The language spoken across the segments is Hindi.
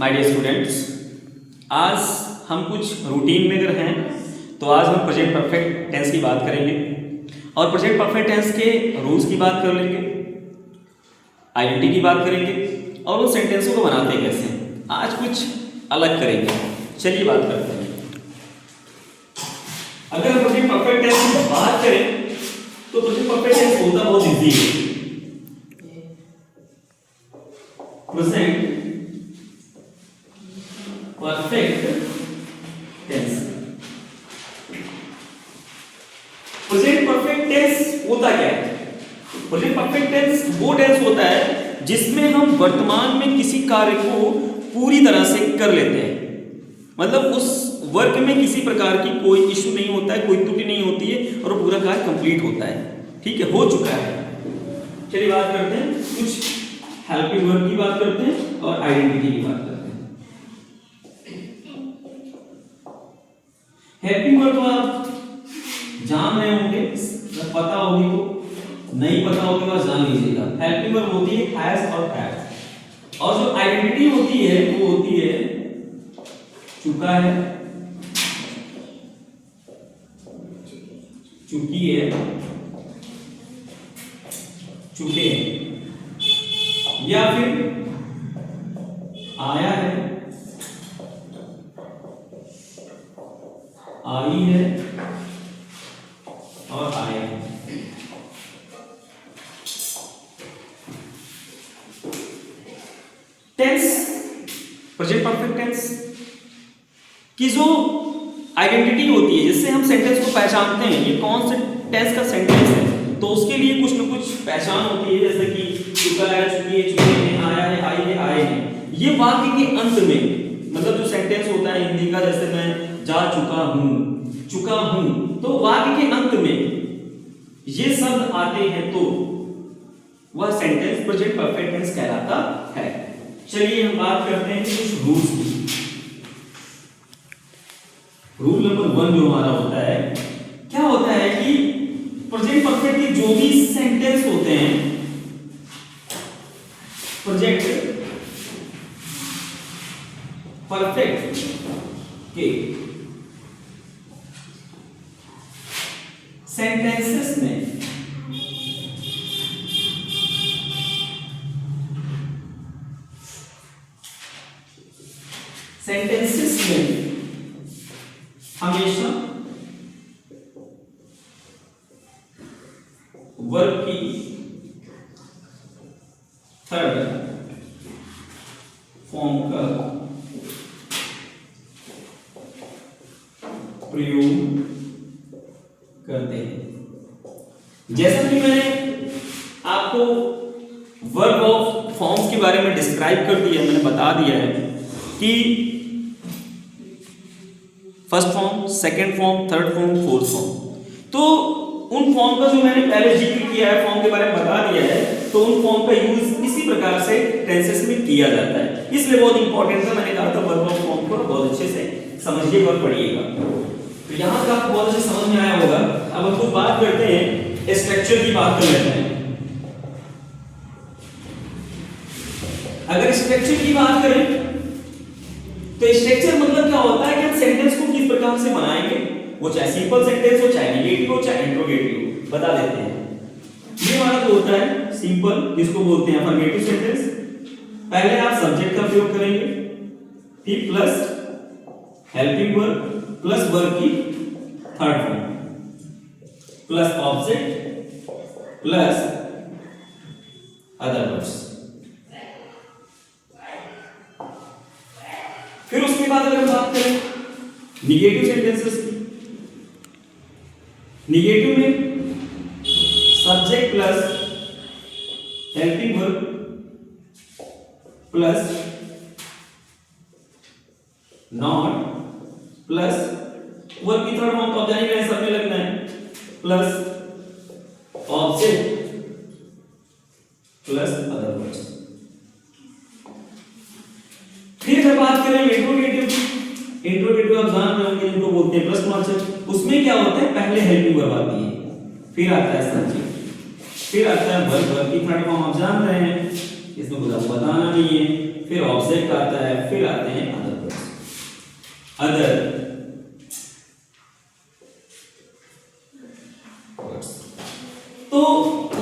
माय डियर स्टूडेंट्स, आज हम कुछ रूटीन में अगर हैं तो आज हम प्रेजेंट परफेक्ट टेंस की बात करेंगे और प्रेजेंट परफेक्ट टेंस के रूल्स की बात कर लेंगे, आइडेंटिटी की बात करेंगे और उन सेंटेंसों को बनाते कैसे हैं। आज कुछ अलग करेंगे। चलिए बात करते हैं। अगर हम प्रेजेंट परफेक्ट टेंस की बात करें तो प्रेजेंट परफेक्ट टेंस होता बहुत इजी है। Present perfect tense, present perfect tense होता क्या है? प्रेजेंट परफेक्ट टेंस वो टेंस होता है जिसमें हम वर्तमान में किसी कार्य को पूरी तरह से कर लेते हैं, मतलब उस वर्क में किसी प्रकार की कोई इश्यू नहीं होता है, कोई त्रुटि नहीं होती है और पूरा कार्य कंप्लीट होता है। ठीक है, हो चुका है। चलिए बात करते हैं, कुछ हेल्पिंग वर्ब की बात करते हैं और आइडेंटिटी की बात करते हैं। हेल्पिंग वर्ब तो आप जान रहे होंगे, पता होगी तो, नहीं पता होगी तो जान लीजिएगा। हेल्पिंग वर्ब होती है हैज और हैज, और जो आइडेंटिटी होती है वो होती है चुका है, चुकी है, चुके हैं, या फिर आया है, आई है और आए हैं। टेंस, प्रेजेंट परफेक्ट टेंस की जो आइडेंटिटी होती है जिससे हम सेंटेंस को पहचानते हैं ये कौन से टेंस का सेंटेंस है, तो उसके लिए कुछ न कुछ पहचान होती है, जैसे कि चुका है, चुकी है, चुके हैं, आया है, आई है, आए हैं। ये वाक्य के अंत में, मतलब जो सेंटेंस होता है हिंदी का, जैसे मैं जा चुका हूं, तो वाक्य के अंत में ये शब्द आते हैं तो वह सेंटेंस प्रेजेंट परफेक्ट टेंस कहलाता है। चलिए हम बात करते हैं कुछ रूल्स की। रूल नंबर 1 जो हमारा होता है, क्या होता है कि प्रेजेंट परफेक्ट के जो भी सेंटेंस होते हैं, प्रेजेंट परफेक्ट के सेंटेंसेस में हमेशा वर्ब की थर्ड फॉर्म का प्रयोग करते हैं। जैसा कि मैंने आपको वर्ब ऑफ फॉर्म्स के बारे में डिस्क्राइब कर दिया है, मैंने बता दिया है कि first form, second form, third form, fourth form. तो उन फॉर्म का जो मैंने पहले जिक्र किया है, फॉर्म के बारे में बता दिया है, तो उन फॉर्म का यूज इसी प्रकार से टेंसेस में किया जाता है। इसलिए बहुत इंपॉर्टेंट है, मैंने कहा था वर्ब ऑफ फॉर्म को बहुत अच्छे से समझिएगा और पढ़िएगा। तो यहां तक आपको बहुत अच्छे समझ में आया होगा। अब हम कुछ बात करते हैं, स्ट्रक्चर की बात कर लेते हैं। अगर स्ट्रक्चर की बात करें तो स्ट्रक्चर मतलब क्या होता है कि हम सेंटेंस को किस प्रकार से बनाएंगे, वो चाहे सिंपल सेंटेंस हो, चाहे नेगेटिव हो, चाहे इंट्रोगेटिव, बता देते हैं। ये हमारा जो होता है सिंपल, जिसको बोलते हैं अफर्मेटिव सेंटेंस, पहले आप सब्जेक्ट का प्रयोग करेंगे, फिर plus helping verb plus verb की third form plus object plus other words. फिर उसके बाद अगर बात करें निगेटिव सेंटेंसेस की, निगेटिव में subject plus helping verb plus not plus verb की थर्ड फॉर्म, तो आप जानेंगे सब में लगना है, plus object plus other words. फिर अगर बात करें इंट्रोगेटिव की, इंट्रोगेटिव आप जान रहे होंगे जिनको बोलते हैं प्रश्न वाचक। उसमें क्या होता है, पहले हेल्पिंग वर्ब आती है, फिर आता है सब्जेक्ट, फिर आता है वर्ब की थर्ड फॉर्म आप जान रहे हैं, इसमें कुछ आपको बताना नहीं है। फिर ऑब्जेक्ट आता है, फिर आते हैं अदर वर्ड्स। अदर तो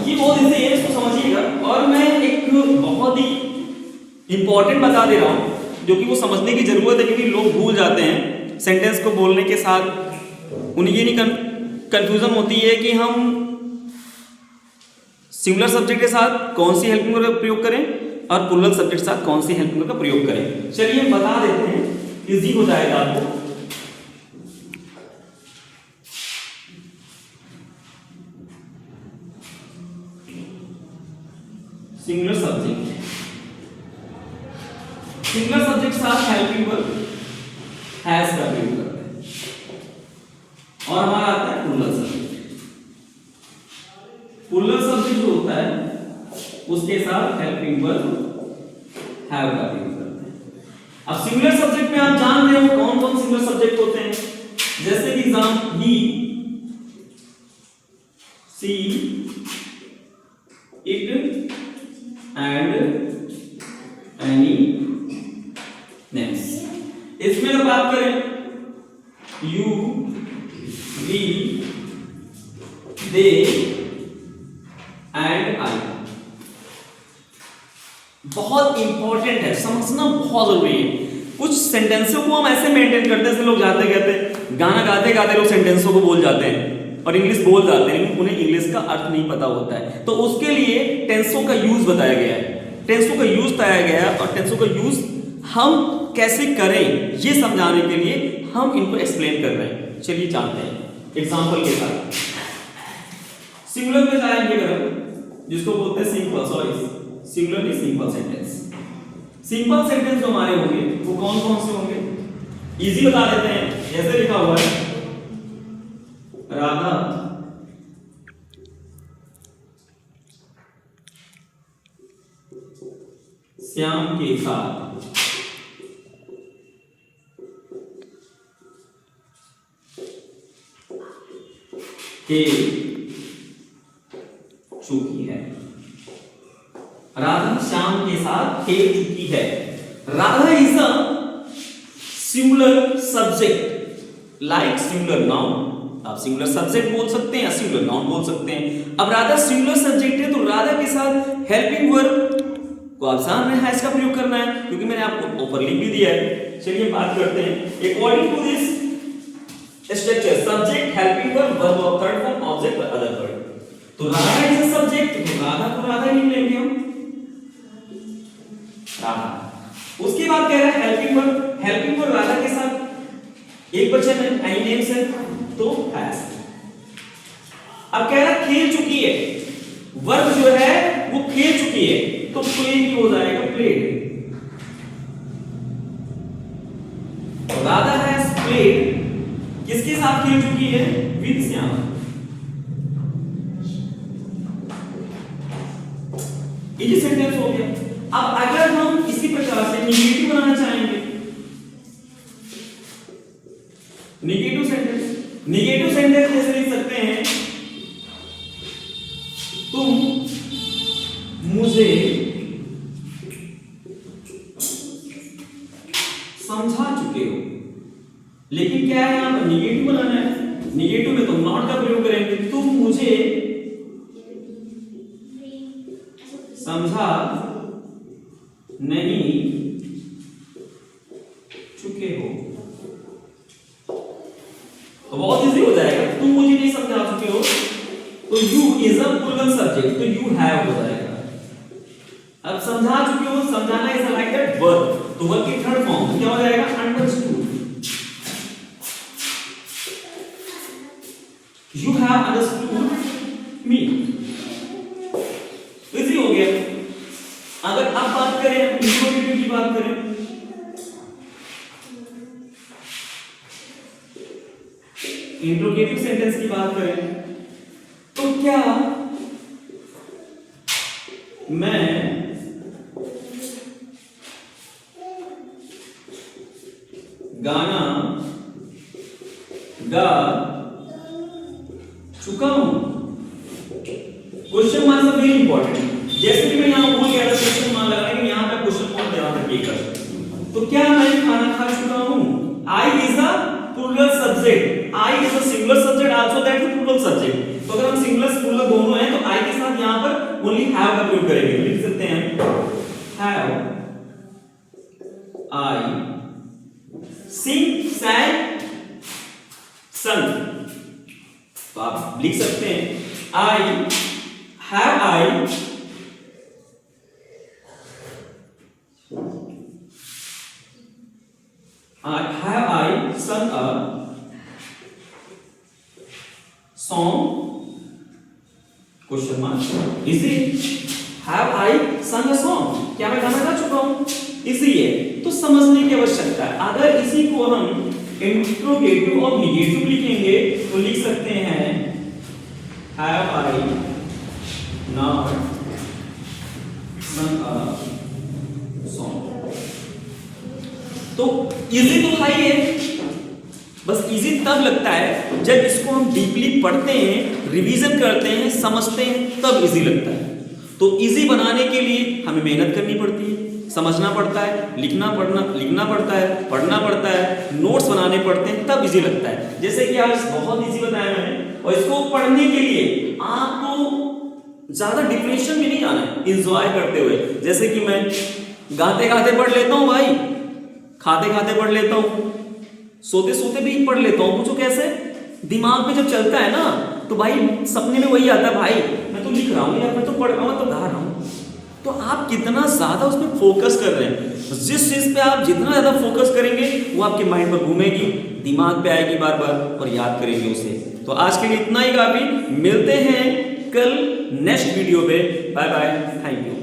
ये बहुत इजी है, इसको समझिएगा। और मैं एक बहुत ही इंपॉर्टेंट बता दे रहा हूं जो कि वो समझने की जरूरत है, क्योंकि लोग भूल जाते हैं सेंटेंस को बोलने के साथ। उन्हें ये नहीं कंफ्यूजन होती है कि हम सिंगुलर सब्जेक्ट के साथ कौन सी हेल्पिंग वर्ब का प्रयोग करें और प्लूरल सब्जेक्ट के साथ कौन सी हेल्पिंग वर्ब का प्रयोग करें। चलिए बता देते हैं, इजी हो जाएगा आपको। सिंगुलर सब्जेक्ट साथ हेल्पिंग वर्ब हैज का प्रयोग करते हैं। और हमारा आता है प्लूरल सब्जेक्ट। प्लूरल सब्जेक्ट जो होता है उसके साथ हेल्पिंग वर्ब हैव का प्रयोग करते हैं। अब सिंगुलर सब्जेक्ट में आप जान रहे हो कौन कौन सिंगुलर सब्जेक्ट होते हैं, जैसे कि example he, she, it and any names. इसमें अगर बात करें you, we, they and I, बहुत इंपॉर्टेंट है, समझना बहुत जरूरी है। कुछ सेंटेंसों को हम ऐसे मेंटेन करते हैं, जैसे लोग जाते कहते गाना गाते गाते लोग सेंटेंसों को बोल जाते हैं और इंग्लिश बोल जाते हैं, लेकिन उन्हें इंग्लिश का अर्थ नहीं पता होता है। तो उसके लिए टेंसों का यूज बताया गया है, टेंसों का यूज बताया गया है, और टेंसों का यूज हम कैसे करें ये समझाने के लिए हम इनको एक्सप्लेन कर रहे हैं। चलिए जानते हैं एग्जांपल के साथ। सिंगुलर में जाएंगे अगर, जिसको बोलते हैं सिंपल, सॉरी सिंगुलर नहीं, सिंपल सेंटेंस। सिंपल सेंटेंस जो हमारे होंगे वो कौन कौन से होंगे, इजी बता देते हैं। जैसे लिखा हुआ है राधा श्याम के साथ खेल चुकी है। राधा श्याम के साथ खेल चुकी है। Radha is a singular subject like singular noun. आप सिंगुलर सब्जेक्ट बोल सकते हैं या सिंगुलर नाउन बोल सकते हैं। अब राधा सिंगुलर सब्जेक्ट है तो राधा के साथ हेल्पिंग वर्ब को आप जान रहे हैं, इसका प्रयोग करना है, क्योंकि मैंने आपको ऊपर लिख भी दिया है। चलिए बात करते हैं according to this structure, subject, helping verb, verb of third form, object और अदर वर्ड। तो राधा इज अ सब्जेक्ट, तो राधा को राधा ही लेंगे हम, राधा। उसके बाद कह रहा है helping verb, helping verb Radha के साथ एक वचन है, एनी नेम्स है तो हैज। अब कह रहा खेल चुकी है, वर्ब जो है वो खेल चुकी है तो प्ले भी हो जाएगा, प्लेड। राधा हैज प्लेड, किसके साथ खेल चुकी है, विद श्याम। ये सेंटेंस हो गया। अब अगर हम इसी प्रकार से निगेटिव बनाना चाहेंगे, निगेटिव सेंटेंस जैसे लिख सकते हैं, तुम मुझे समझा चुके हो। लेकिन क्या है, यहां पर निगेटिव बनाना है, निगेटिव में तो नॉट का प्रयोग करेंगे। तुम मुझे समझा नहीं चुके हो, तो बहुत इजी हो जाएगा। तुम मुझे नहीं समझा चुके हो तो you is a plural subject, तो यू हैव हो जाएगा। अब समझा चुके हो, समझाना इज लाइक दैट वर्ब, तो वर्ब की थर्ड फॉर्म क्या हो जाएगा, understood. You have understood me, easy हो गया। अगर अब बात करें इंट्रोगेटिव की बात करें, इंट्रोगेटिव सेंटेंस की बात करें तो क्या मैं गाना गा चुका हूं। Question mark very important. जैसे कि मैं यहां बोल गया था क्वेश्चन मार्क एकड़। तो क्या मैं खाना खा चुका हूं? I is a plural subject, I is a singular subject also that is plural subject। तो अगर हम सिंगुलर प्लूरल दोनों हैं तो I के साथ यहां पर ओनली हैव का प्रयोग करेंगे। तो लिख सकते हैं have I sing sang sung। तो आप लिख सकते हैं I have I sung a song? Question mark. Easy. Have I sung a song? क्या मैं गाना गा चुका हूं? इजी है, तो समझने की आवश्यकता है। अगर इसी को हम इंट्रोगेटिव और निगेटिव लिखेंगे तो लिख सकते हैं Have I not sung a song? तो इजी तो था ही है, बस इजी तब लगता है जब इसको हम डीपली पढ़ते हैं, रिवीजन करते हैं, समझते हैं, तब इजी लगता है। तो इजी बनाने के लिए हमें मेहनत करनी पड़ती है, समझना पड़ता है, लिखना पड़ता है, पढ़ना पड़ता है, नोट्स बनाने पड़ते हैं, तब इजी लगता है। जैसे कि आज बहुत इजी बताया मैंने, और इसको पढ़ने के लिए आपको ज्यादा डिप्रेशन में नहीं जाना है, इंजॉय करते हुए। जैसे कि मैं गाते गाते पढ़ लेता हूँ भाई, खाते खाते पढ़ लेता हूँ, सोते सोते भी पढ़ लेता हूँ। पूछो कैसे? दिमाग में जब चलता है ना तो भाई सपने में वही आता है, भाई मैं तो लिख रहा हूँ यार, मैं तो पढ़ रहा हूँ, मैं तो गा रहा हूँ। तो आप कितना ज्यादा उसमें फोकस कर रहे हैं, जिस चीज पे आप जितना ज्यादा फोकस करेंगे वो आपके माइंड पर घूमेगी, दिमाग पे आएगी बार बार, और याद करेंगे उसे। तो आज के लिए इतना ही काफी। मिलते हैं कल नेक्स्ट वीडियो पे। Bye bye, thank you.